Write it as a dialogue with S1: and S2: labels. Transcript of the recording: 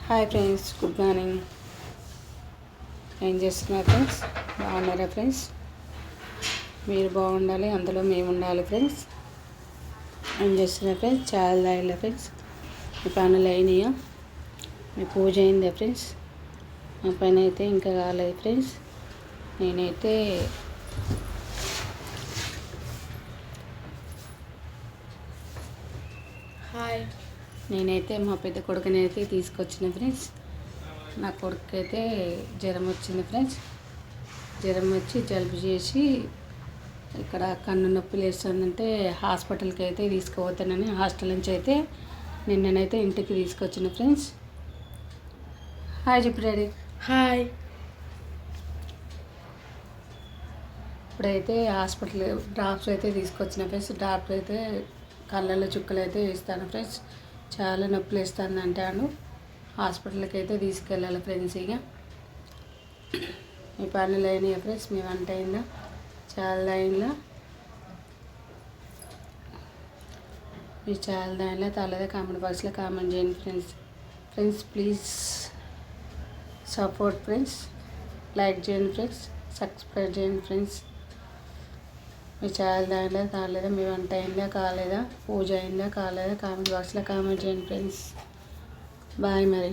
S1: Hi friends, good morning. ఏం చేస్తున్నారు friends? బాగున్నారా ఫ్రెండ్స్? మీరు బాగుండాలి, అందులో మేము ఉండాలి ఫ్రెండ్స్. ఏం చేస్తున్నారు ఫ్రెండ్స్? చాలా తాగిలా ఫ్రెండ్స్? మీ పనులు అయినాయా? మీ పూజ అయిందా ఫ్రెండ్స్? మా పని అయితే ఇంకా కాలేదు ఫ్రెండ్స్. నేనైతే మా పెద్ద కొడుకుని అయితే తీసుకొచ్చిన ఫ్రెండ్స్. నా కొడుకు అయితే జ్వరం వచ్చింది ఫ్రెండ్స్. జ్వరం వచ్చి జలుబు చేసి ఇక్కడ కన్ను నొప్పి లేస్తుందంటే హాస్పిటల్కి అయితే తీసుకుపోతానని హాస్టల్ నుంచి అయితే నిన్ననైతే ఇంటికి తీసుకొచ్చిన ఫ్రెండ్స్. హాయ్ చెప్పు డాడీ.
S2: హాయ్.
S1: ఇప్పుడైతే హాస్పిటల్ డ్రాప్స్ అయితే తీసుకొచ్చిన ఫ్రెండ్స్. డ్రాప్స్ అయితే కళ్ళల్లో చుక్కలు అయితే వేస్తాను ఫ్రెండ్స్. చాలా నొప్పులు వేస్తుంది అంటాను. హాస్పిటల్కి అయితే తీసుకెళ్ళాలి ఫ్రెండ్స్. ఇక మీ పనులు అయినాయా ఫ్రెండ్స్? మీ వంట అయిందా? చాలా అయిందా? మీరు చాలా అయిందా తాలేదా? కామెంట్ బాక్స్లో కామెంట్ చేయండి friends. Please support friends. Like చేయండి ఫ్రెండ్స్, సబ్స్క్రైబ్ చేయండి ఫ్రెండ్స్. మీ చాలా అయిందా తాలేదా? మీ వంట అయిందా కాలేదా? పూజ అయిందా కాలేదా? కామెంట్ బాక్స్లో కామెంట్ చేయండి ఫ్రెండ్స్. బాయ్ మరి.